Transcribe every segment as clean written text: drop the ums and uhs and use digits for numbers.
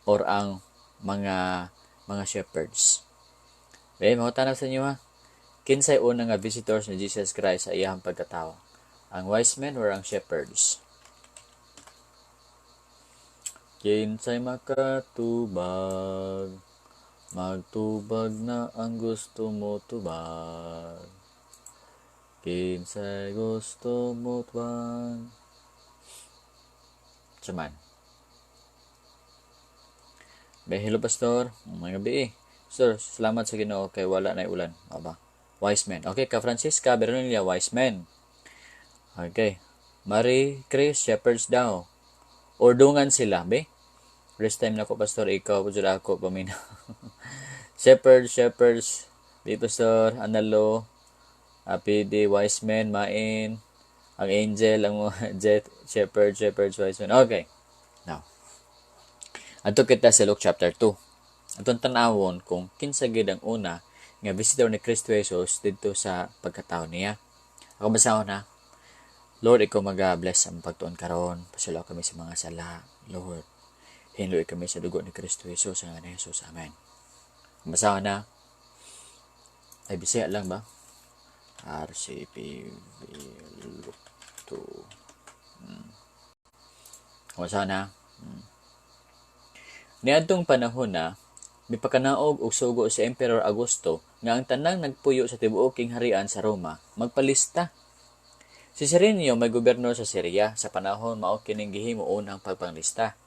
or ang mga shepherds. Okay, mahutanap sa inyo ha. Kinsay una nga visitors ni Jesus Christ sa iyang pagkatawo? Ang wise men or ang shepherds? Kinsay makatubag, magtubag na ang gusto mo tubag. Kinsay gusto mo tubag. Saman. Hello pastor, mga gabi Sir, salamat sa Ginoo kay wala na ulan. Aba, wise men. Okay, ka Francisca Bernoulli, wise men. Okay. Marie Chris, shepherds daw. Ordungan sila, be? First time na ko, pastor, ikaw po sila ako pamina. shepherds, be pastor, Analo, PD, wise men, main, ang angel, ang jet, shepherds, wise men. Okay. Now, adto kita sa Luke chapter 2. Atong tanawon kung kinsa gid ang una nga visitor ni Kristo Jesus didto sa pagkatawo niya. Ako basahon na. Lord, ikaw mag-bless ang pagtuon karon. Pasalaw kami sa mga sala, Lord. Hinloy kami sa dugo ni Kristo Jesus sa ngalan ni Jesus. Amen. Basahon na. Ay bisaya lang ba? RCP Luke 2. Basahon na. Niadtong panahon na mipakanaog og sugo si Emperor Augusto nga ang tanang nagpuyo sa tibuoking harian sa Roma magpalista. Si Cirenio may gobernador sa Syria sa panahon mao kining gihimo unang pagpanglista.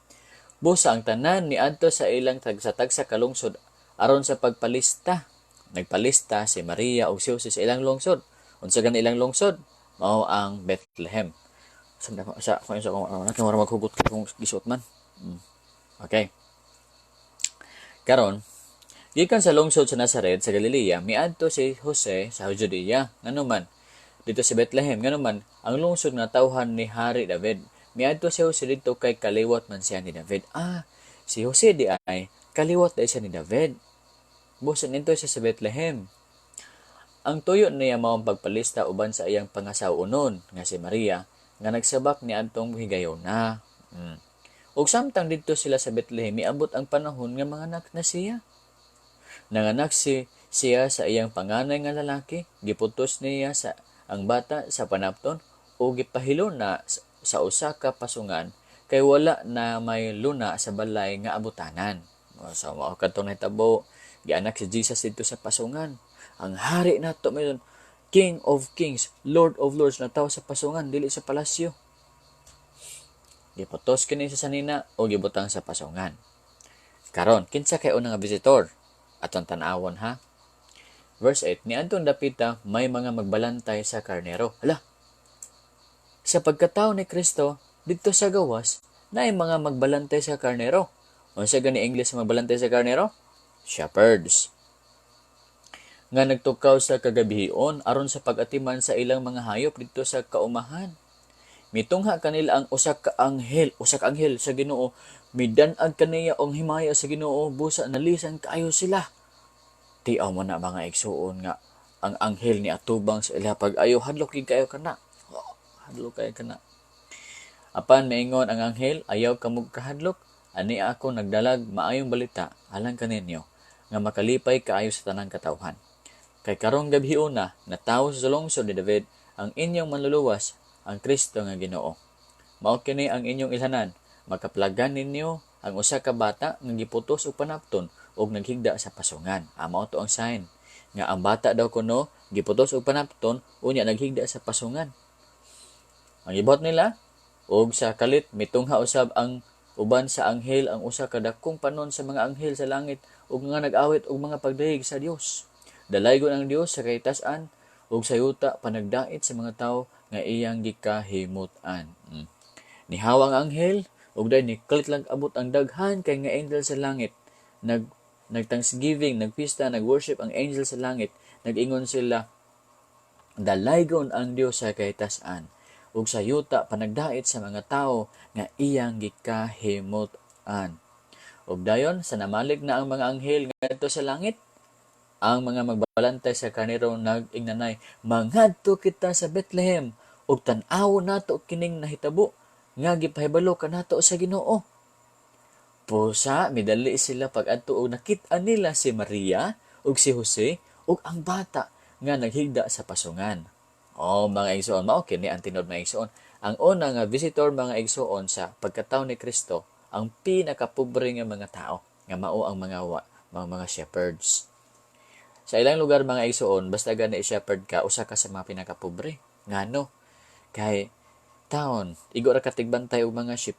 Busa ang tanan niadto sa ilang tagsa-tagsa ka lungsod aron sa pagpalista. Nagpalista si Maria ug si Jose sa ilang lungsod. Unsa gan ilang lungsod? Mao ang Bethlehem. Sa kung maghugot kung gisuot man. Okay. Karon, gikan sa lungsod sa Nazaret sa Galilea, miadto si Jose sa Judea, nganuman dito sa Bethlehem, nganuman ang lungsod nga tawhan ni Hari David. Miadto si Jose dito kay kaliwat man siya ni David. Si Jose di ay kaliwat na siya ni David. Busan nito siya sa Bethlehem. Ang tuyo niya maong pagpalista uban sa iyang pangasawunon nga si Maria nga nagsabak ni adtong higayon na. Ug samtang dito sila sa Bethlehem, miabot ang panahon nga manganak na siya. Nanganak siya sa iyang panganay nga lalaki, giputos niya sa ang bata sa panapton o gipahilo na sa usa ka pasungan kay wala na may luna sa balay nga abutanan. So mao kadtong nahitabo, gianak si Jesus dito sa pasungan. Ang hari nato mayon, King of Kings, Lord of Lords na tawo sa pasungan dili sa palasyo. Giputos kini sa sanina o gibutang sa pasungan. Karon, kinsa kay unang visitor? Atong tan-awon ha. Verse 8, niadtong dapita may mga magbalantay sa karnero. Hala. Sa pagkatawo ni Kristo didto sa gawas, naay mga magbalantay sa karnero. Unsa gani English sa magbalantay sa karnero? Shepherds. Nga nagtukaw sa kagabihion aron sa pag-atiman sa ilang mga hayop didto sa kaumahan. Mitungha kanila ang usa ka anghel sa Ginoo, midan-ag kaniya og himaya sa Ginoo, busa nalisan kaayo sila. Tiaw mo na mga igsuon nga ang anghel ni atubang sa ila pag-ayo hadlok kayo kana. Hadlok kayo kana. Apan maingon ang anghel, ayaw kamog kahadlok, ani ako nagdalag maayong balita alang kaninyo nga makalipay kaayo sa tanang katawhan. Kay karong gabion na natawo sa lungsod ni David ang inyong manluluwas, ang Kristo nga Ginoo. Mao kini ang inyong ilhanan, makaplagan ninyo ang usa ka bata nga giputos og panapton ug naghigda sa pasungan. Mao to ang sign nga ang bata daw kuno giputos og panapton unya naghigda sa pasungan. Ang ibot nila og sa kalit mitungha usab ang uban sa anghel ang usa ka dakong panon sa mga anghel sa langit ug nga nag-awit og mga pagdayeg sa Dios. Dalaygon ang Dios sa kaytas-an ug sa yuta panagdait sa mga tawo nga iyang gikahimutan. Nihawang anghel ug dahil ni kalit lang abot ang daghan kay nga angel sa langit. Nag-thanksgiving, nagpista, nag-worship ang angel sa langit. Nag-ingon sila, dalaygon ang Dios sa kaytas-an ug sa yuta panagdait sa mga tawo nga iyang gikahimutan. Ug dayon sa namalig na ang mga anghel ngadto sa langit, ang mga magbalantay sa karnero nag-ingnanay, mangadto kita sa Bethlehem ug tan-awo nato kining nahitabo nga gipahibalo kanato sa Ginoo. Pusa, midali sila pag-adto og nakita nila si Maria ug si Jose ug ang bata nga naghigda sa pasungan. Mga igsoon, mao kini ang tinod mga igsoon. Ang una nga visitor mga igsoon sa pagkatawo ni Kristo, ang pinakapobre nga mga tao nga mao ang mga shepherds. Sa ilang lugar mga igsoon, basta gani shepherd ka, usa ka sa mga pinakapobre. Ngano? Kay taon, igo ra katigbantay og mga sheep.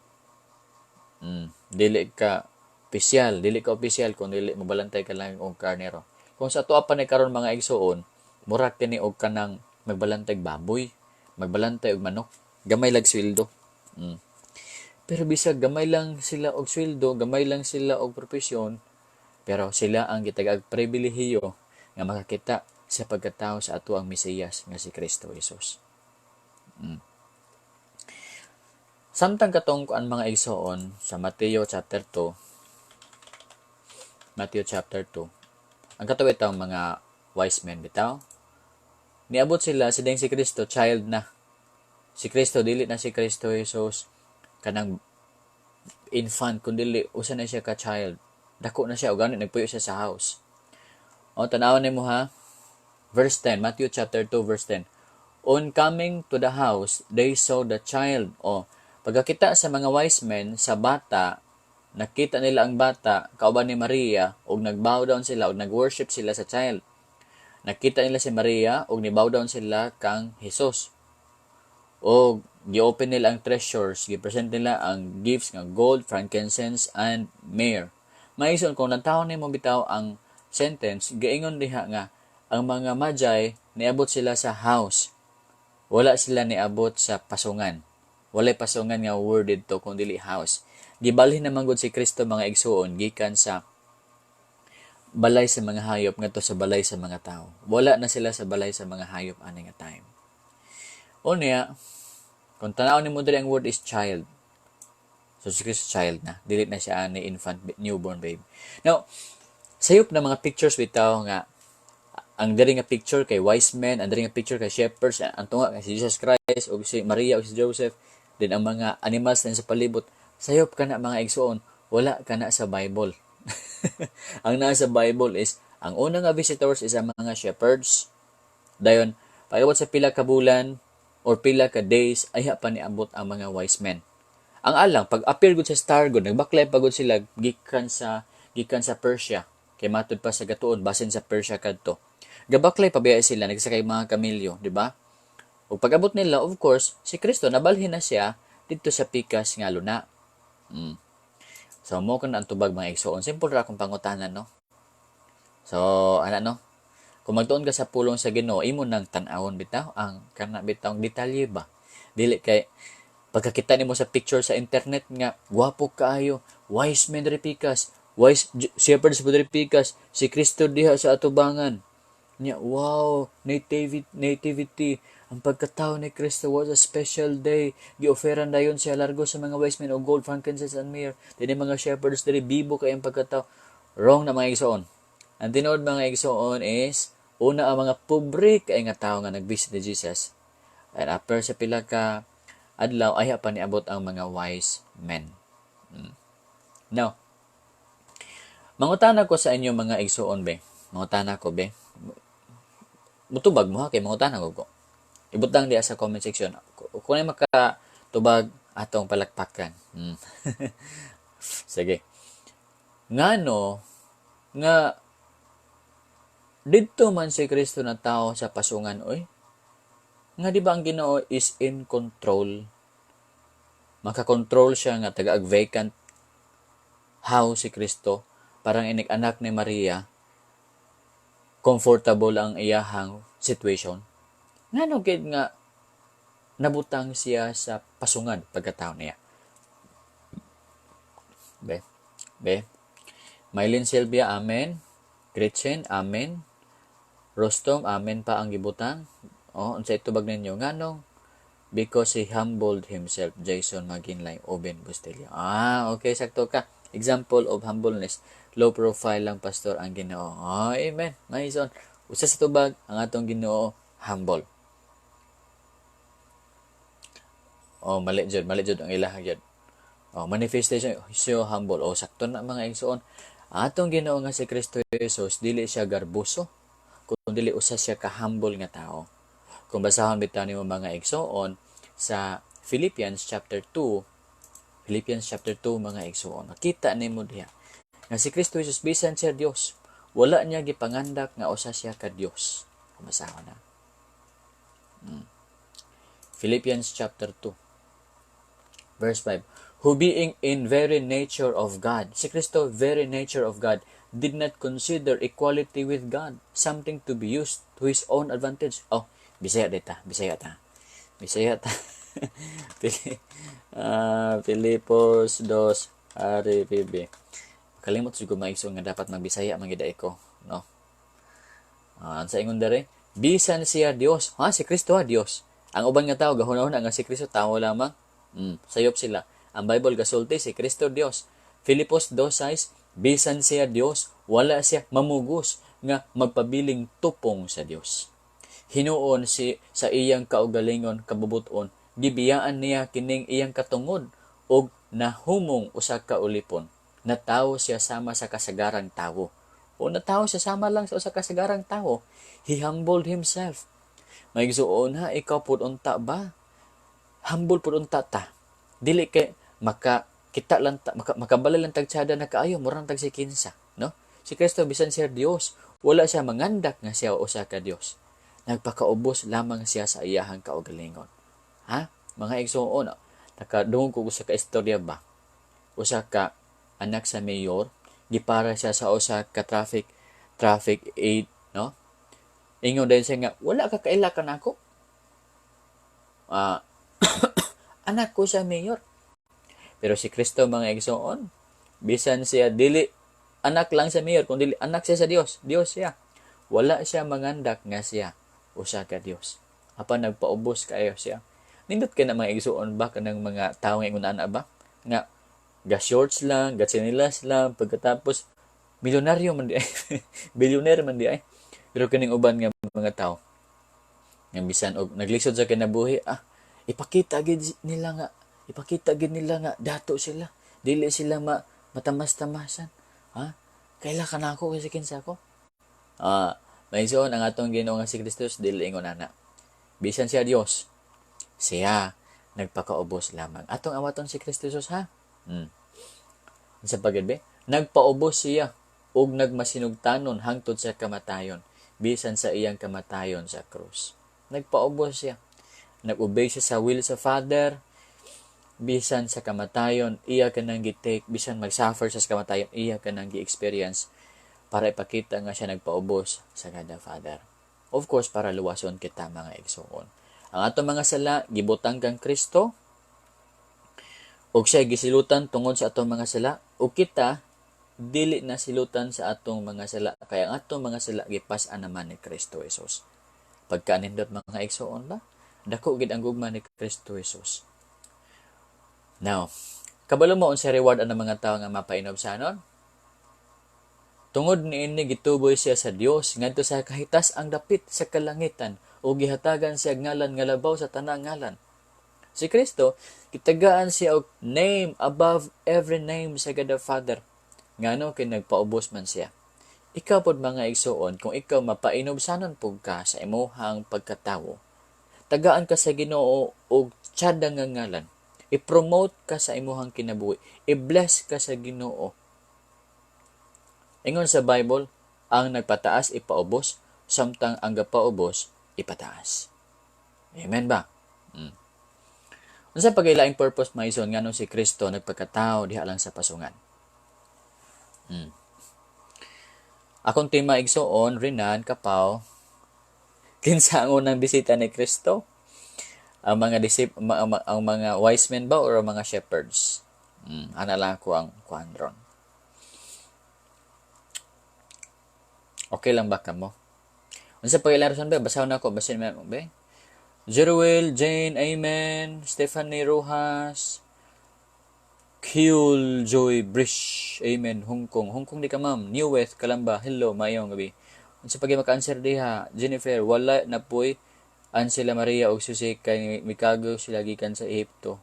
Dili ka opisyal kung dili mabalantay ka lang og karnero. Kung sa tuwa pa ni karon mga igsoon, murag kini og kanang magbalantay og baboy, magbalantay og manok, gamay lang sweldo. Pero bisag gamay lang sila og sweldo, gamay lang sila og propesyon, pero sila ang gitagag pribilehiyo nga makakita sa pagkatao sa ato ang Mesiyas nga si Kristo Jesus. Samtang katong kuan mga igsoon sa Mateo chapter 2. Ang katuwid taong mga wise men bitaw. Niabot sila si Kristo child na. Si Kristo dili na si Kristo Jesus kanang infant kundi usa na siya ka child. Dako na siya o gani nagpuyo siya sa house. Tanawon nimo ha. Verse 10, Matthew chapter 2 verse 10. On coming to the house, they saw the child. Pagkakita sa mga wise men sa bata, nakita nila ang bata, kauban ni Maria, ug nagbow down sila, ug nag-worship sila sa child. Nakita nila si Maria, ug nibow down sila kang Jesus. O gi-open nila ang treasures, gi-present nila ang gifts nga gold, frankincense, and myrrh. Maison kung nantawon nimo bitaw ang sentence, giingon diha nga ang mga magi niabot sila sa house. Wala sila niabot sa pasungan. Walay pasungan nga word dito kung dili house. Gibalhin naman gud si Kristo mga igsuon gikan sa balay sa mga hayop ngadto sa balay sa mga tao. Wala na sila sa balay sa mga hayop ani nga time. Unya, kung tanaw nimo diri ang word is child. So si Kristo child na, dili na siya ani infant, newborn babe. Now, sayop na mga pictures bitaw nga ang diri nga picture kay wise men, ang diri nga picture kay shepherds, ang tunga kay si Jesus Christ o si Maria o si Joseph, din ang mga animals na sa palibot. Sayop kana mga igsuon, wala kana sa Bible. Ang nasa Bible is ang unang nga visitors is ang mga shepherds. Dayon, pagabot sa pila ka bulan or pila ka days ay pa niabot ang mga wise men. Ang alang pag appear gud sa star gud, nagbaklay pagod sila gikan sa Persia. Kay matud pa sa gatuon basin sa Persia kadto. Gabaklay pabiya sila nagsakay mga kamilyo, di ba? Ug pag-abot nila, of course, si Kristo nabalhin na siya dito sa pikas nga luna. So mo kun ang tubag mga igsoon, simple ra akong pangutanan, no? So, no? Kung magtuon ka sa pulong sa Ginoo, imo nang tan-awon bitaw ang kana bitaw detalye ba? Dili kay pagkakita nimo sa picture sa internet nga gwapo kaayo, wise men diri pikas, wise shepherds diri pikas, si Kristo diha sa atubangan. Wow, nativity. Ang pagkatao ni Kristo was a special day. Gi-offeran dayon siya largo sa mga wise men o gold, frankincense, and myrrh. Dini mga shepherds diri bibo kay ang pagkatao. Wrong na mga igsoon. Ang tinuod mga igsoon is una ang mga pobre kay nga tao nga nag-visit ni Jesus. And after sa pila ka adlaw ay pa niabot ang mga wise men. Now, mangutana ko sa inyo mga igsoon be. Mangutana ko be. Mutubag mo ha kay mangutana ko. Ibutang diya sa comment section. Kung ay makatubag atong palakpakan. Sige. Ngano nga didto man si Kristo na tao sa pasungan oy. Nga di ba ang Ginoo is in control? Makakontrol siya nga taga vacant house si Kristo, parang inig-anak ni Maria. Comfortable ang iyahang situation. Ngano gid nga nabutang siya sa pasungan pagkatao niya. Be. Maylin Sylvia, amen. Gretchen, amen. Rostom, amen pa ang gibutang. Unsay tubag ninyo nganong because he humbled himself. Jason Maginlay, Oben Bustillo. Okay, sakto ka. Example of humbleness. Low profile lang pastor ang Ginoo. Amen. Maison. Usa sa tubag ang atong Ginoo humble. Mali jud ang ilaha jud. Manifestation siya humble. Sakto na mga igsoon. Atong Ginoo nga si Kristo Jesus dili siya garbuso, kung dili usa siya ka-humble nga tao. Kung basahon bitaw nimo mga igsoon sa Philippians chapter 2 mga igsoon, makita nimo diha nga si Kristo Jesus bisan siya Dios, wala niya gipangandak nga usa siya ka Dios. Kung basahon na. Philippians chapter 2 verse 5, who being in very nature of God, si Kristo very nature of God, did not consider equality with God something to be used to his own advantage. Bisaya ta. Filipos 2, Ari PB. Kalimot siguro maigsoon nga dapat magbisaya mangiday ko, no? Sa ingon dere, bisan siya Dios. Si Kristo Dios. Ang uban nga tao gahuna-huna nga si Kristo tao lamang. Sayop sila. Ang Bible gasulti si Kristo Dios. Filipos 2:6, bisan siya Dios, wala siya mamugos nga magpabiling tupong sa Dios. Hinuon sa iyang kaugalingon kabubuton, gibiyaan niya kining iyang katungod og nahumong usa ka ulipon. Natawo siya sama sa kasagarang tawo. Natawo siya sama lang sa usa ka kasagarang tawo. He humbled himself. Maigsuon ikaw pud unta ba? Humble pud unta ta. Dili kay kita lang makabala lang tagtsada na kaayo murang tag si kinsa, no? Si Kristo bisan siya Dios, wala siya mangandak nga siya usa ka Dios. Nagpakaubos lamang siya sa iyahang kaugalingon. Mga igsoon, nakadungog ko sa ka istorya ba? Usa ka anak sa mayor, gipara siya sa usa ka traffic aid, no? Ingon din siya nga, wala ka kailakan ako. Anak ko sa mayor. Pero si Kristo mga igsoon, bisan siya dili anak lang sa mayor, kundi anak siya sa Dios. Dios siya. Wala siya mangandak nga siya usa ka Dios. Apan nagpaubos kayo siya. Nindot ka na mga igsoon ba kanang mga tao nga ingon ana ba? Nga ga-shorts lang, ga-sinilas lang, pagkatapos milyonaryo man di ay. Billionaire man di ay. Pero kining uban nga mga tao nga bisan og naglisod sa kinabuhi, ipakita gid nila nga dato sila. Dili sila matamas-tamasan. Kaila ka na ako kasi kinsa ko. Maigsoon ang atong Ginoo nga si Kristo dili ingon ana. Bisan siya Dios, siya nagpakaubos lamang. Atong amaton si Kristo Jesus Sa pagid nagpaubos siya ug nagmasinugtanon hangtod sa kamatayon, bisan sa iyang kamatayon sa krus. Nagpaubos siya. Nag-obey siya sa will sa Father, bisan sa kamatayon, iya ka nang gi-take, bisan mag-suffer sa kamatayon, iya ka nang gi-experience para ipakita nga siya nagpaubos sa God the Father. Of course, para luwason kita mga igsoon. Ang ato mga sala, gibutang kang Kristo, ug siya gisilutan tungod sa atong mga sala, ug kita dili na silutan sa atong mga sala, kaya ang atong mga sala gipas-an naman ni Kristo Jesus. Pagkaanindot mga igsoon ba? Dako gid ang gugma ni Kristo Jesus. Now, kabalo mo unsa reward ang mga tawo nga mapainom sa anon? Tungod niini gituboy siya sa Dios ngadto sa kahitas ang dapit sa kalangitan ug gihatagan siya ngalan nga labaw sa tanang ngalan. Si Kristo gitagaan siya og name above every name sa God the Father. Ngano kay nagpaubos man siya. Ikaw pod mga igsoon, kung ikaw mapainom-sanon pug ka sa imong pagkatawo, tagaan ka sa Ginoo og tiyada nga ngalan. I-promote ka sa imong kinabuhi. I-bless ka sa Ginoo. Ingon sa Bible, ang nagpataas ipaubos, samtang ang gapaubos ipataas. Amen ba? Unsa pagailaing purpose maison nganong si Kristo nagpagkatao diha lang sa pasungan? Akong tema igsoon rinan kapaw kinsa ang unang bisita ni Kristo? Ang mga wise men ba or ang mga shepherds? Ana lang ko ang kuandron. Okay lang ba kamo? Unsa pagilarason ba? Basahon ako, basin mo ba? Jeruel, Jane, Amen, Stephanie Rojas, Kyul, Joy, Brish, Amen, Hong Kong di ka ma'am, New West, Kalamba, hello, mayong gabi. Unsa pagi maka-answer diha? Jennifer, wala na poy Ansela Maria og Susi kay mikago sila gikan sa Ehipto.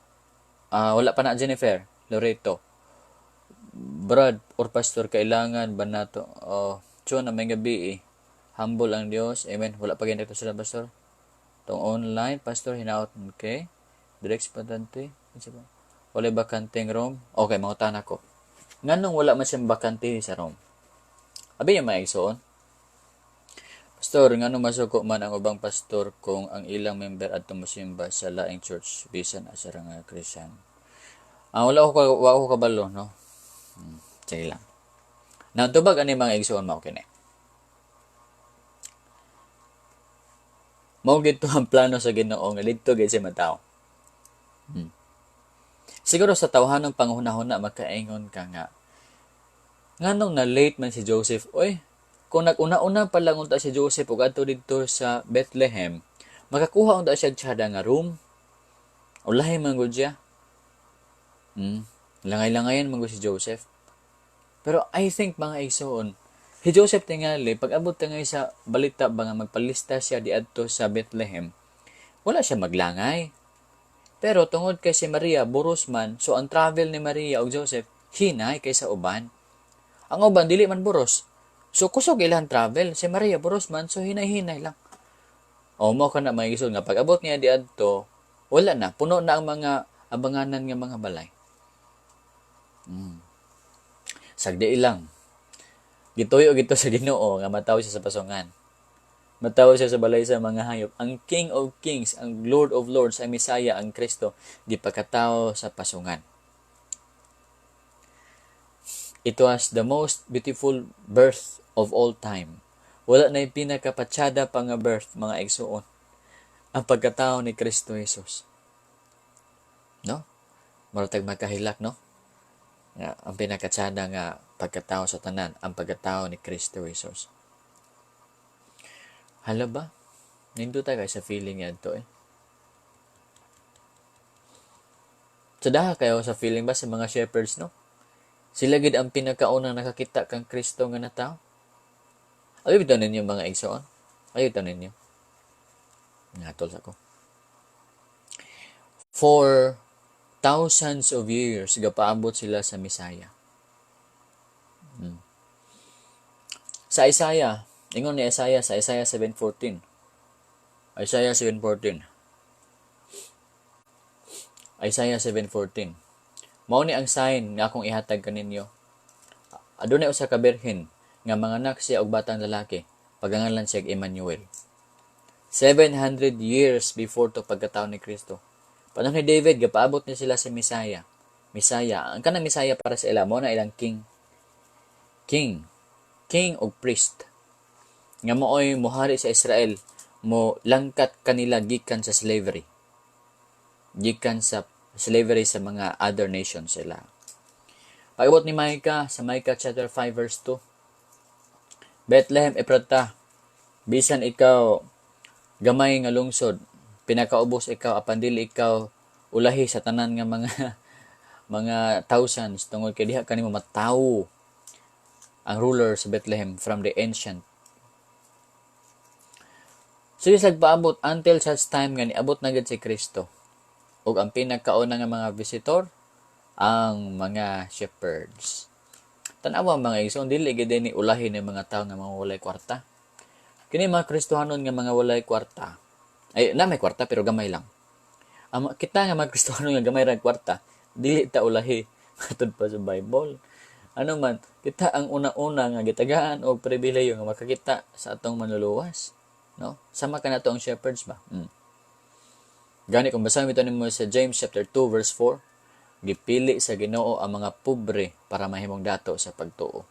Wala pa na Jennifer. Loreto. Brad or pastor, kailangan ba nato? So na may gabi eh. Humble ang Dios. Amen. Wala pa ganito sila, pastor. Tong online, pastor, hinaot. Okay. Direct patante. Wala bakanteng room. Okay, mangutan ako. Nganong wala man siyang bakante sa room? Abi niya maigsoon. Pastor, nganong masuko man ang ubang pastor kung ang ilang member at tumusimba sa laing church bisan asa nga Christian? Wala ko kabalo, no? Sige lang. Natubag ani mga igsoon mao kini. Mao gid ang plano sa Ginoo nga didto gid sa mataw. Siguro sa tawhanong panghunahuna makaingon ka nga nganong na late man si Joseph. Oy, kung nag-una-una pa lang unta si Joseph ug adto didto sa Bethlehem, makakuha unta siya tsada nga room. Ulahi man gud siya. Langay-langayan man gud si Joseph. Pero I think mga igsoon, si Joseph tingali, pag abot nga sa balita ba nga magpalista siya diadto sa Bethlehem, wala siya maglangay. Pero tungod kay si Maria, buros man, so ang travel ni Maria o Joseph, hinay kaysa uban. Ang uban, dili man buros. So kusog ilang travel. Si Maria, buros man, so hinay-hinay lang. O, mo ka na mga igsoon nga, pag abot niya diadto, wala na, puno na ang mga abanganan nga mga balay. Sagdi ilang. Gituyo gito sa Ginoo nga mataw siya sa pasungan. Mataw siya sa balay sa mga hayop. Ang King of Kings, ang Lord of Lords, ang Messiah, ang Kristo, gipakataw sa pasungan. It was the most beautiful birth of all time. Wala na yung pinakapatsada pa nga birth, mga igsoon. Ang pagkatao ni Kristo Jesus. No? Maratag makahilak, no? Ang pinakatsada nga pagkatao sa tanan, ang pagkatao ni Kristo Jesus. Hala ba? Nindo tayo sa feeling yan to eh. Sadaha kayo sa feeling ba sa mga shepherds, no? Sila gid ang pinakaunang nakakita kang Kristo nga natao. Ayaw ito ninyo mga igsoon? Ayaw ito ninyo? Natol ako. For thousands of years, gapaabot sila sa Messiah. Sa Isaiah, ingon ni Isaiah sa Isaiah 7:14. Isaiah 7:14. Isaiah 7:14. Mao ni ang sign nga akong ihatag kaninyo. Adunay usa ka birhen nga manganak siya og batang lalaki, pagangalan siya Emmanuel. 700 years before to pagkatao ni Kristo. Panahon ni David, gapaabot niya sila sa Messiah. Messiah. Ang kanang Messiah para sa ila, mo na ilang king. King o priest. Nga mooy muhari sa Israel, mo langkat kanila gikan sa slavery. Gikan sa slavery sa mga other nations sila. Pag-abot ni Micah, sa Micah chapter 5 verse 2. Bethlehem Ephrata, bisan ikaw gamay nga lungsod, pinakaubos ikaw, apan dili ikaw ulahi sa tanan nga mga thousands, tungod kay diha kanimo matawo ang ruler sa Bethlehem from the ancient. So paabot until such time nga niabot na gid si Kristo. Ug ang pinakauna nga mga visitor, ang mga shepherds. Tanawa mga igsoon, dili gid ni ulahi ni mga tawo nga mga walay kwarta. Kini mga Kristohanon nga mga walay kwarta, ay na may kwarta pero gamay lang. Kita nga mga Kristohanon nga gamay ra kwarta, dili ta ulahi matud pa sa Bible. Ano man, kita ang una-una nga gitagaan og pribileyo nga makakita sa atong manluluwas, no? Sama ka na to ang shepherds ba? Gani kung basahin ito nimo sa James chapter 2 verse 4, gipili sa Ginoo ang mga pobre para mahimong dato sa pagtuo.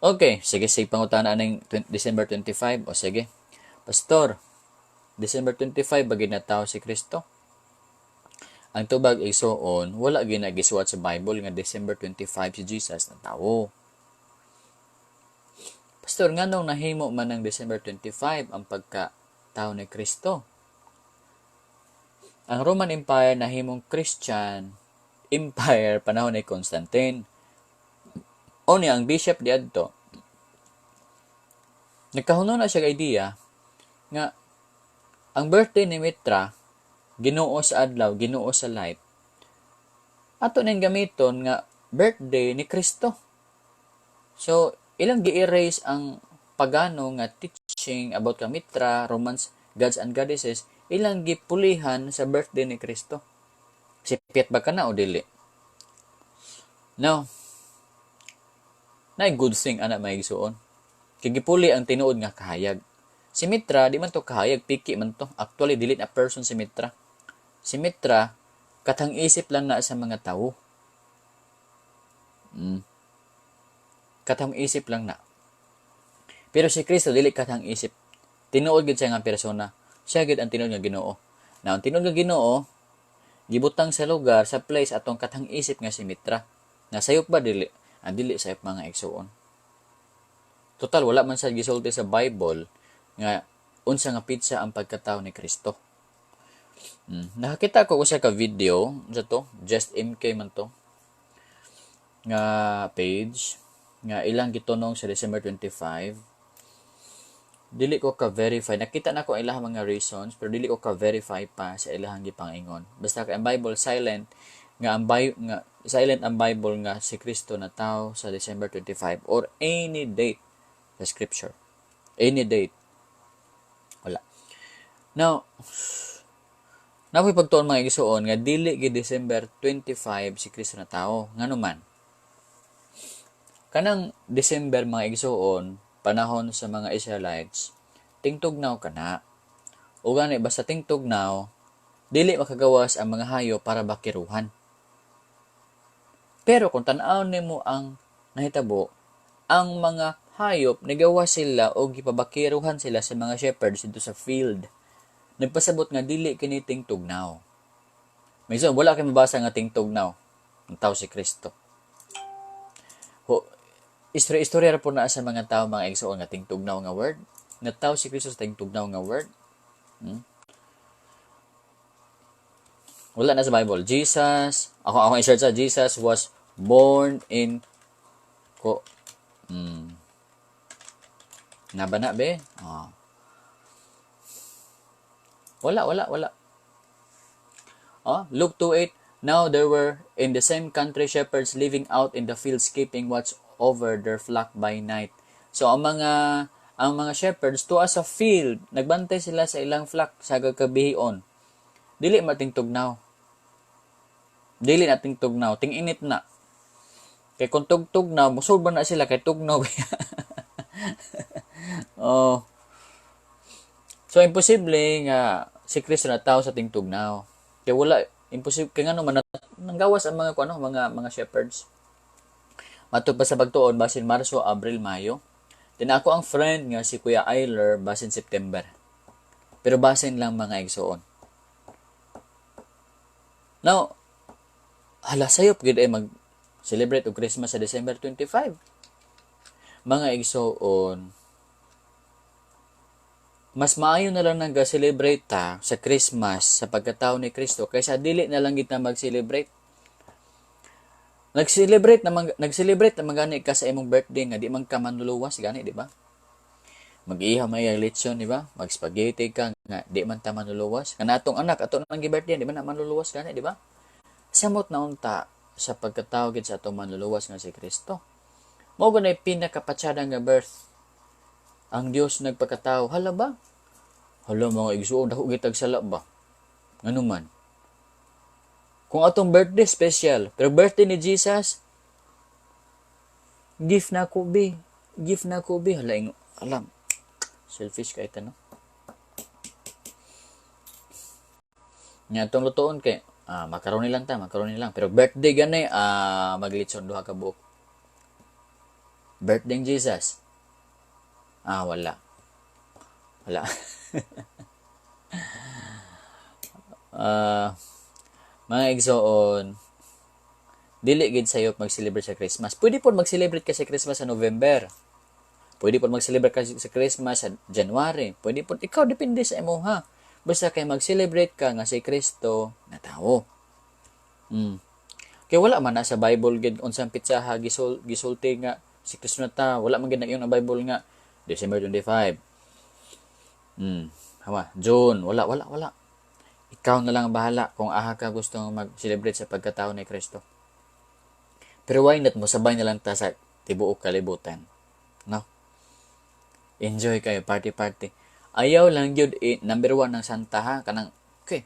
Okay, sige pangutana ning December 25 o sige. Pastor, December 25 ba ginatawo si Kristo? Ang tubag igsoon, wala ginagisuwat sa Bible nga December 25 si Jesus natawo. Pastor, nganong nahimo man ng December 25 ang pagkatao ni Kristo? Ang Roman Empire nahimong Christian Empire panahon ni Constantine. O niya ang bishop diadto. Nagkahuno na siya idea nga ang birthday ni Mitra, Ginoo sa adlaw, Ginoo sa light. ato ning gamiton nga birthday ni Kristo. So, ilang gi-erase ang pagano nga teaching about Kamitra, Romans, gods and goddesses, ilang gipulihan sa birthday ni Kristo. Sipyat ba ka na o dili? Now, na good thing ana may igsuon. Kay gipuli ang tinuod nga kahayag. Si Mitra, di man to kahayag, piki man to. Actually, dili na person si Mitra. Si Mitra, katang isip lang na sa mga tao. Katang isip lang na. Pero si Kristo, dili katang isip. Tinuod gid siya nga persona. Siya gid ang tinuod nga Ginoo. Na ang tinuod nga Ginoo, gibutang sa lugar, sa place atong katang isip nga si Mitra. Nasayop ba dili? Ang dili sayop mga igsuon. Total, wala man sa gisulti sa Bible nga unsa nga pizza ang pagkatao ni Kristo. Nakakita ko usa ka video sa to, Just MK man to, nga page nga ilang gitunong sa December 25. Dili ko ka-verify. Nakita na ko ilang mga reasons pero dili ko ka-verify pa sa ilang gipangingon. Basta kay ang Bible silent nga silent ang Bible nga si Kristo na tao sa December 25 or any date sa scripture. Any date. Wala. Now, napoy pagtuon mga igsuon nga dili gi December 25 si Kristo na tao. Nganuman, kanang December mga igsuon, panahon sa mga Israelites, tingtugnaw kana. O gani basta tingtugnaw, dili makagawas ang mga hayop para bakiruhan. Pero kung tan-aw nimo ang nahitabo, ang mga hayop nagawa sila o gipabakiruhan sila sa mga shepherds dito sa field. Nagpasabot nga dili kini tingtugnaw. May wala kay mabasa nga tingtugnaw ng tao si Kristo. Istorya po na sa mga tao mga igsoon nga tingtugnaw nga word. Nga tao si Kristo sa tingtugnaw nga word. Wala na sa Bible. Jesus, ako i-search sa Jesus was born in Nabana be? Wala. Luke 2:8. Now there were in the same country shepherds living out in the fields keeping watch over their flock by night. So ang mga shepherds tuwa sa field, nagbantay sila sa ilang flock sa gagabihion. Dili matingtugnaw. Dili nating tugnaw, ting-init na. Kay kung tugnaw, musulban na sila kay tugnaw. Oh. So imposible nga si Kristo na tao sa tingtugnaw. Kay wala imposible kay ngano man nanggawas ang mga shepherds. Matod pa sa pagtuon basin Marso, Abril, Mayo. Din ako ang friend nga si Kuya Eiler basin September. Pero basin lang mga igsoon. Now, sayop gid ay mag-celebrate og Christmas sa December 25. Mga igsoon, mas maayo na lang nga celebrate ta sa Christmas sa pagkatao ni Kristo kaysa dili na lang kita mag-celebrate. Nag-celebrate naman gani ka sa imong birthday nga di man ka manluluwas gani, di ba? Mag-ihaw may lechon, di ba? Mag-spaghetti ka nga di man ta manluluwas. Kana atong anak ato nang gi-birthday di man na manluluwas gani, di ba? Samot na unta sa pagkatao gid sa atong manluluwas nga si Kristo. Mao gunay pinakapatsada nga birth. Ang Dios nagpakatao, hala ba? Hala mga igsuon dako gitag sala ba? Ngano man? Kung atong birthday special, pero birthday ni Jesus, gift na ko be. Alam. Selfish ka ito, no? Nga itong lutoon kay, makaroni lang. Pero birthday ganay, maglitson duha ka buok. Birthday ni Jesus. Wala. Mga igsoon, dili gid sayop mag-celebrate sa Christmas. Pwede po mag-celebrate ka sa Christmas sa November. Pwede po mag-celebrate ka sa Christmas sa January. Pwede po, ikaw depende sa imo ha. Basta kay mag-celebrate ka nga si Kristo na tao. Kaya wala man na sa Bible gid unsang pitsaha gisulti nga si Kristo na tao. Wala man gid na ang Bible nga December 25. June, wala. Ikaw na lang bahala kung aha ka gusto mag-celebrate sa pagkatao ni Kristo. Pero why not mo sabay na lang ta sa tibuok kalibutan. No? Enjoy kayo, party-party. Ayaw lang yun, number 1 ng Santa ha. Kanang, okay,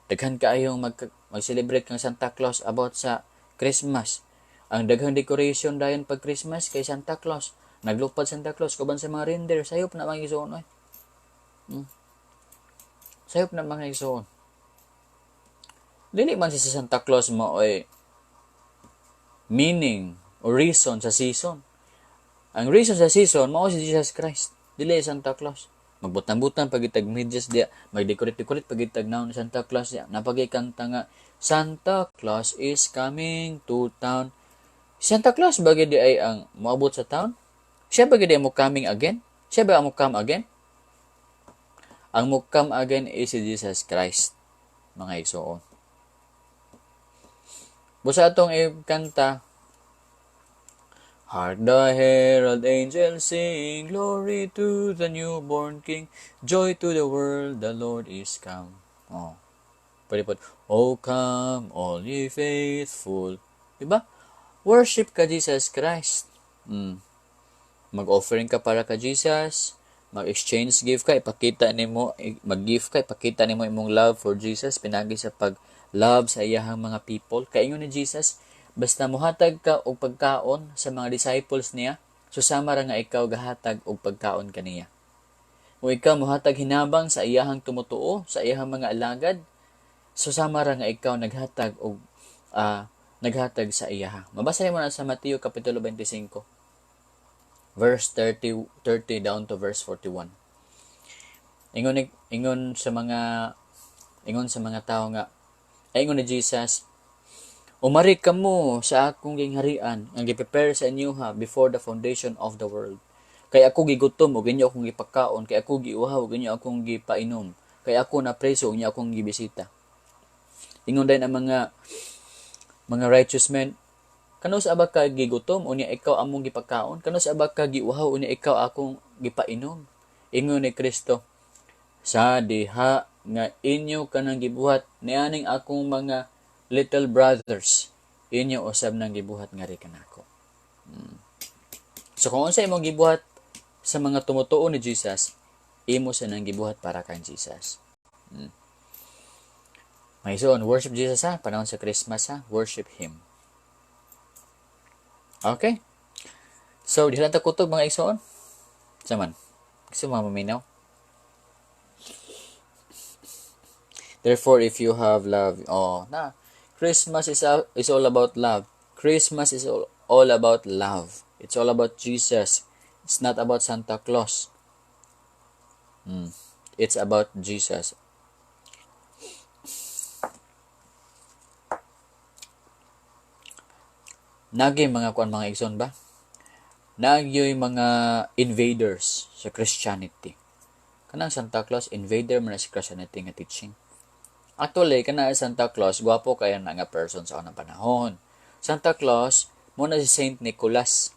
daghan kaayong mag-celebrate kang Santa Claus about sa Christmas. Ang daghang decoration dayon pag Christmas kay Santa Claus. Naglupad Santa Claus kuban sa mga reindeer. Sayop na mga igsoon. Sayop na mga igsoon. Dili man si Santa Claus mo meaning or reason sa season. Ang reason sa season mao si Jesus Christ. Dili Santa Claus. Magbutang-butang pagitag medyas dia, magdecorate-decorate pagitag naon ni Santa Claus dia. Napagikanta nga Santa Claus is coming to town. Santa Claus bagay di ay ang moabot sa town? Siya bagay di mo coming again? Siya ba ang mo come again? Ang mo come again is si Jesus Christ. Mga igsoon. Busa atong ikanta, hark the herald angels sing, glory to the newborn King, joy to the world, the Lord is come. Oh. Pwede po, oh come, all ye faithful. Diba? Worship ka Jesus Christ. Mag-offering ka para ka Jesus, mag-exchange gift ka, ipakita nimo, mag-gift ka, ipakita nimo imong love for Jesus, pinagi sa pag-love sa iyahang mga people. Kaingon ni Jesus, basta muhatag ka og pagkaon sa mga disciples niya, susama ra nga ikaw gahatag og pagkaon kaniya. O ikaw muhatag hinabang sa iyahang tumutuo, sa iyahang mga alagad, susama ra nga ikaw naghatag og naghatag sa iyaha. Mabasa mo na sa Mateo kapitulo 25, verse 30 down to verse 41. Ingon sa mga tao nga, ingon ni Jesus, umari kamo sa akong gingharian, ang gi-prepare sa inyo before the foundation of the world. Kay ako gigutom, ug inyo akong gipakaon, kay ako giuhaw, ug inyo akong gipainom, kay ako na preso, ug inyo akong gibisita. Ingon din ang mga righteous men, kano sa ba ka gigutom, unya ikaw among gipakaon? Kano sa ba ka giuhaw, unya ikaw akong gipainom? Ingon ni Kristo, sa diha nga inyo kanang gibuhat nianing akong mga little brothers, inyo usab nang gibuhat nga ri kanako. So kung unsa imong gibuhat sa mga tumutuo ni Jesus, imo sa nang gibuhat para kang Jesus. May soon, worship Jesus ha, panahon sa Christmas ha, worship Him. Okay? So, di lang ta kutog mga igsoon. Saman, gusto mo maminaw? Therefore, if you have love, Christmas is all about love. Christmas is all about love. It's all about Jesus. It's not about Santa Claus. It's about Jesus. Nagay mga mga igsoon ba? Nagyoy mga invaders sa Christianity. Kanang Santa Claus, invader man sa Christianity nga teaching. Actually, kana Santa Claus, gwapo kaya na nga person sa unang panahon. Santa Claus, muna si Saint Nicholas.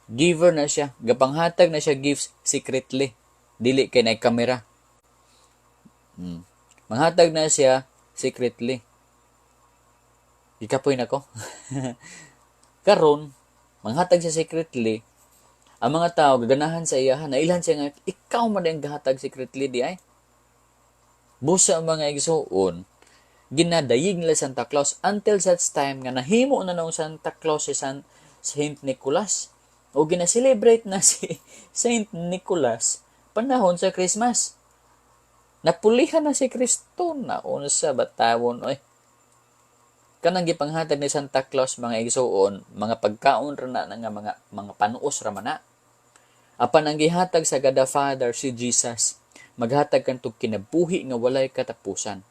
Giver na siya. Gapanghatag na siya gifts secretly. Dili kay na kamera. Manghatag na siya secretly. Ikapoy na ko. Karon, manghatag siya secretly. Ang mga tao, gaganahan sa iyahan. Nailan siya nga, ikaw man ang gahatag secretly di ay. Busa ang mga igsoon, ginadayig nila Santa Claus until such time nga nahimo na nung Santa Claus si Saint Nicholas. O ginaselebrate na si Saint Nicholas panahon sa Christmas. Napulihan na si Kristo na unsa batawon oy. Kanang gipanghatag ni Santa Claus mga igsoon, mga pagkaon ra na nga mga panuos ra man na. Apan ang gihatag sa God the Father si Jesus, maghatag kantog kinabuhi nga walay katapusan.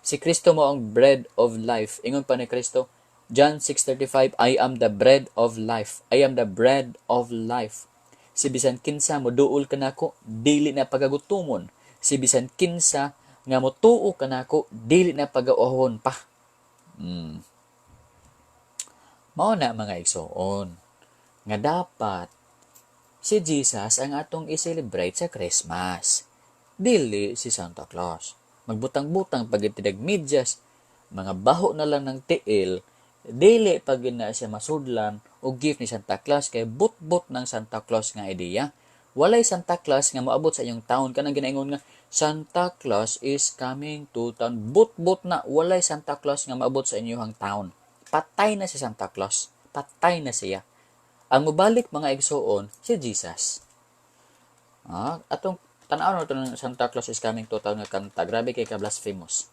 Si Kristo mo ang bread of life. Ingon pa ni Kristo, John 6:35, I am the bread of life. I am the bread of life. Si bisan kinsa mo duol kanako, dili na pagagutomon. Si bisan kinsa nga motuo kanako, dili na pagauhon pa. Mao na mga igsoon nga dapat si Jesus ang atong i-celebrate sa Christmas, dili si Santa Claus. magbutang-butang pag itidag medyas, mga baho na lang ng tiil, dili pag na siya masudlan o gift ni Santa Claus kay but-but ng Santa Claus nga ideya. Walay Santa Claus nga moabot sa inyong town kanang ginaingon nga Santa Claus is coming to town. But-but na walay Santa Claus nga moabot sa inyong town. Patay na si Santa Claus. Patay na siya. Ang mubalik mga igsoon si Jesus. Atong tanaw na ito ng Santa Claus is coming to town nga kanta. Grabe kay ka-blasphemous.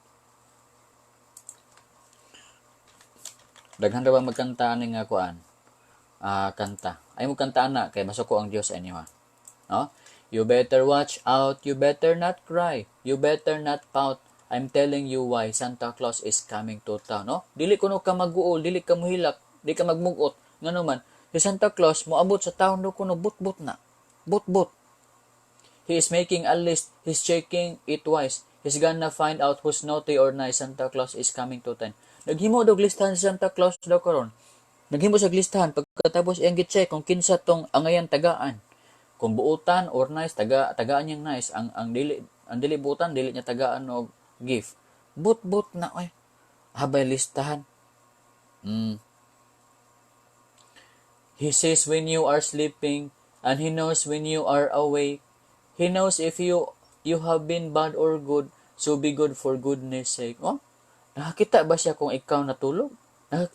Daghan ra ba magkanta ani nga kuan? Kanta. Ay mo kanta na kay masuko ang Dios sa inyo ha. No? You better watch out, you better not cry, you better not pout. I'm telling you why Santa Claus is coming to town, no? Dili kuno ka maguol, dili ka muhilak, dili ka magmugot. Ngano man, si Santa Claus moabot sa town do kuno but-but na. But-but. He is making a list, he's checking it twice. He's gonna find out who's naughty or nice. Santa Claus is coming to town. Naghimo dog listahan si Santa Claus daw karon. Naghimo sa listahan pagkatapos iyang gi-check kung kinsa tong angayan tagaan. Kung buutan or nice, tagaan niyang nice. Ang dili buutan, dili niya tagaan og gift. But na oy. Habay listahan. He sees when you are sleeping and he knows when you are awake. He knows if you have been bad or good, so be good for goodness sake. Nakakita ba siya kung ikaw natulog?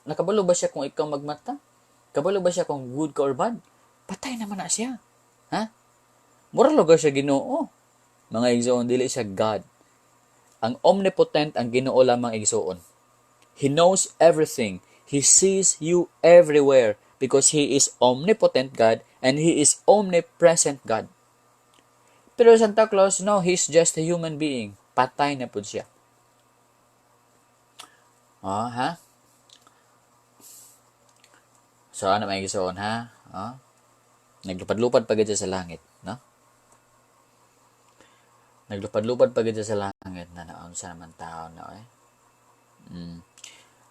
Nakabalo ba siya kung ikaw magmata? Kabalo ba siya kung good ka or bad? Patay naman na siya. Ha? Mura lugar siya Ginoo. Mga igsoon, dili siya God. Ang omnipotent ang Ginoo lamang igsoon. He knows everything. He sees you everywhere because He is omnipotent God and He is omnipresent God. Pero Santa Claus, no, He's just a human being. Patay na po siya. Ha? So, ano may igsoon, ha? Naglupad-lupad pa sa langit, no? Naglupad-lupad pa sa langit na naon sa naman tao na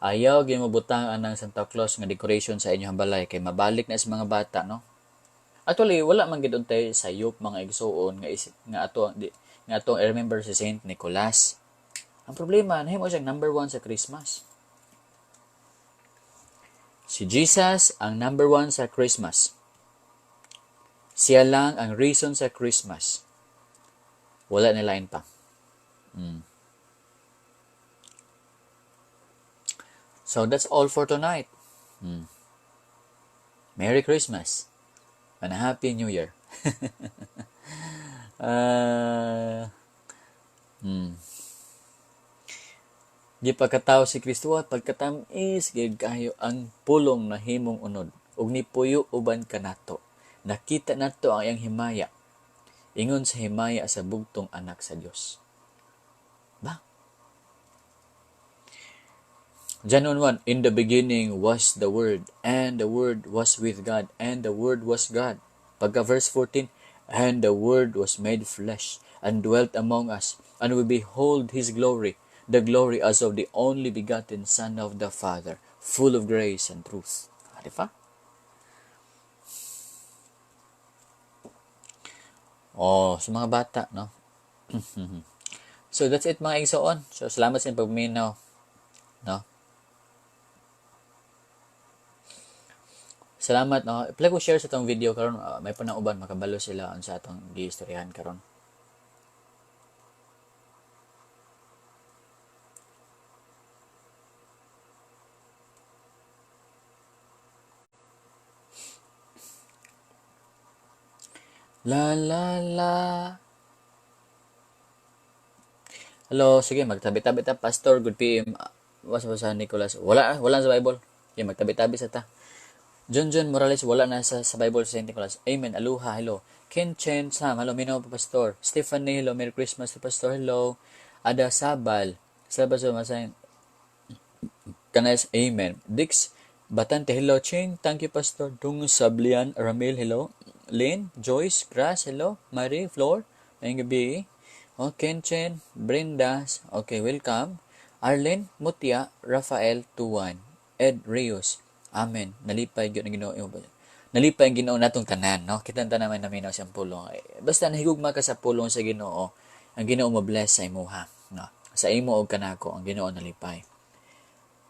Ayaw gyud mabutang ang Santa Claus nga decoration sa inyong balay kay mabalik na sa mga bata, no? Actually, wala man gid untay sayop mga igsoon nga atong remember si Saint Nicholas. Ang problema, nahimo siya number 1 sa Christmas. Si Jesus ang number 1 sa Christmas. Siya lang ang reason sa Christmas. Wala nilain pa. So that's all for tonight. Merry Christmas and a Happy New Year. Di pagkatao si Kristo at pagkatamis gid kayo ang pulong na himong unod ug nipuyo uban kanato. Nakita nato ang iyang himaya. Ingon sa himaya sa bugtong anak sa Dios. Ba? John 1:1, in the beginning was the Word, and the Word was with God, and the Word was God. Pagka verse 14, and the Word was made flesh, and dwelt among us, and we behold His glory, the glory as of the only begotten Son of the Father, full of grace and truth. Diba? Sa mga bata, no? So, that's it mga igsoon. So, salamat sa pagminaw, no? Salamat, no? I-play ko share sa itong video karon may panauban, makabalo sila sa atong gi-istoryahan karon. La la la. Hello, sige, magtabi-tabi ta, Pastor. Good PM. Basa Nicholas. Wala sa Bible. Okay, magtabi-tabi sa ta. John Morales, wala na sa Bible sa St. Nicholas. Amen. Aloha, hello. Ken Chen Sam, hello. Minaw pa, Pastor. Stephanie, hello. Merry Christmas to Pastor, hello. Ada Sabal. Sabal sa masayin. Kanas, amen. Dix, Batante, hello. Ching, thank you, Pastor. Dung Sablian, Ramil, hello. Lynn, Joyce, Grass, hello. Marie, Flor, ngayong gabi. Ken Chen, Brenda, okay, welcome. Arlen, Mutia, Rafael, Tuwan, Ed Rios, amen. Nalipay yun ang Ginoo. Nalipay ang Ginoo natong tanan, no? Kitanta naman namin siyang pulong. Basta nahigugma ka sa pulong sa Ginoo, ang Ginoo mo bless sa imuha. Na, sa imo og kanako ang Ginoo nalipay.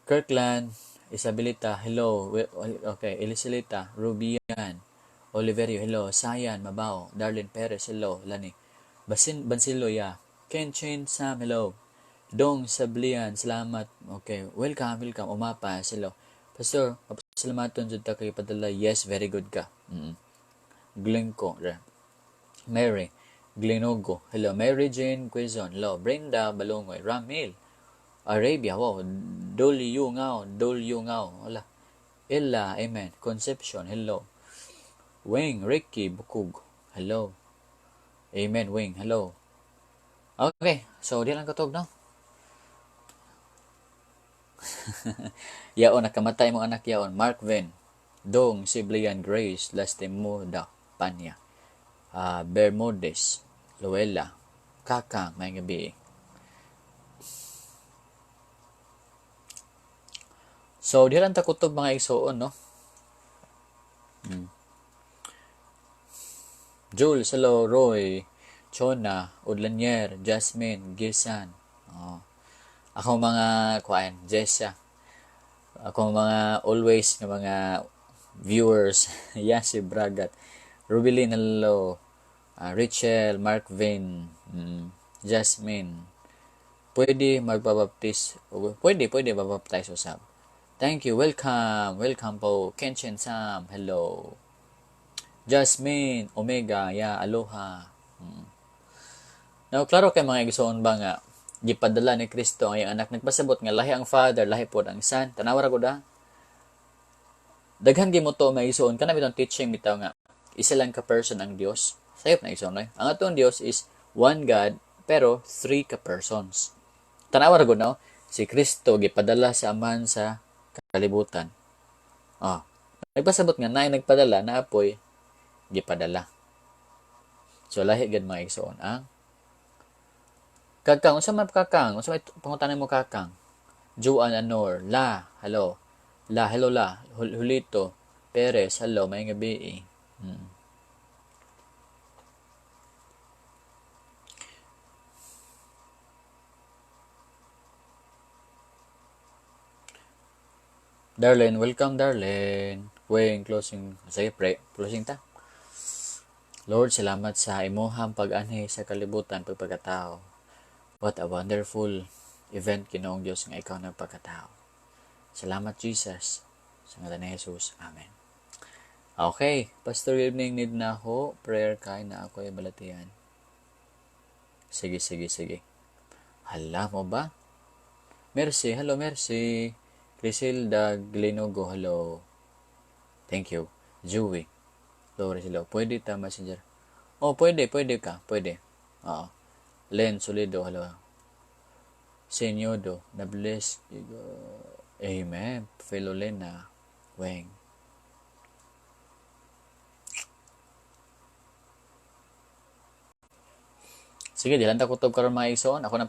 Kirkland, Isabelita, hello. Okay, Eliselita, Rubian, Oliverio, hello. Sayan, Mabao, Darlene Perez, hello. Lani, Bansilo, yeah. Chen, Sam, hello. Dong Sablian, salamat. Okay, welcome. Umapa, hello. Pastor, salamaton jud ta kay padala. Yes, very good ka. Glenco, Mary, Glenogo, hello. Mary Jane Quezon, hello. Brenda Balongoy, Ramil, Arabia, wow. Dol Yungao, wala. Ella, amen. Conception, hello. Wing, Ricky, Bukug, hello. Amen, Wing, hello. Okay, so di lang katog, no? Yaon, nakamatay mo anak yaon. Mark Ven, Dong, Siblian Grace, Lastimoda, Panya, Bermudez, Luella, Kakang, may gabi. So, di lang takutob mga igsoon, no? Jules, hello. Roy, Chona, Udlanier, Jasmine, Girsan. Oh. Ako mga, Jessa. Ako mga always ng mga viewers. Yasi Bragat. Rubilin, hello. Rachel, Mark Vin, Jasmine. Pwede magpabaptis. Pwede babaptize usap. Thank you. Welcome po. Kenshin Sam, hello. Jasmine, Omega, yeah, aloha. Now, klaro kay mga igsoon ba nga, gipadala ni Kristo ang iyang anak. Nagpasabot nga, lahi ang Father, lahi po ang Son. Tanawara ko da. Daghan gi mo to may igsoon. Kana bitong teaching bitaw nga, isa lang ka person ang Dios. Sayop na igsoon, right? Ang atong Dios is one God, pero three ka persons. Tanawara ko no? Si Kristo gipadala sa Amahan sa kalibutan. Nagpasabot nga, nagpadala, na apoy, gipadala. So, lahi gad mga igsoon ang Kakang, unsa man kakang? Unsa may pangutanan mo kakang? Juan Anor, La, hello. La, hello La. Julito, Perez, hello. May gabi. Darlene, welcome Darlene. Wayne, closing. Sige, pray. Closing ta. Lord, salamat sa imuhang pag-anhi sa kalibutan, pagpagkatao. What a wonderful event, Ginoong Diyos, nga ikaw nagpagkatao. Salamat, Jesus. Sa ngalan ni Jesus. Amen. Okay. Pastor, evening need na ako. Prayer kay na ako ay balatian. Sige. Hala mo ba? Mercy. Hello, Mercy. Crisilda Glenogo. Hello. Thank you. Joey. Lord, hello. Pwede ta messenger? Oh, pwede ka. Pwede. Oo. Len Solido, hello. Senyodo, na bless. Amen. Philolena, Weng. Sige, dilan ta kutob karon mga igsoon. Ako na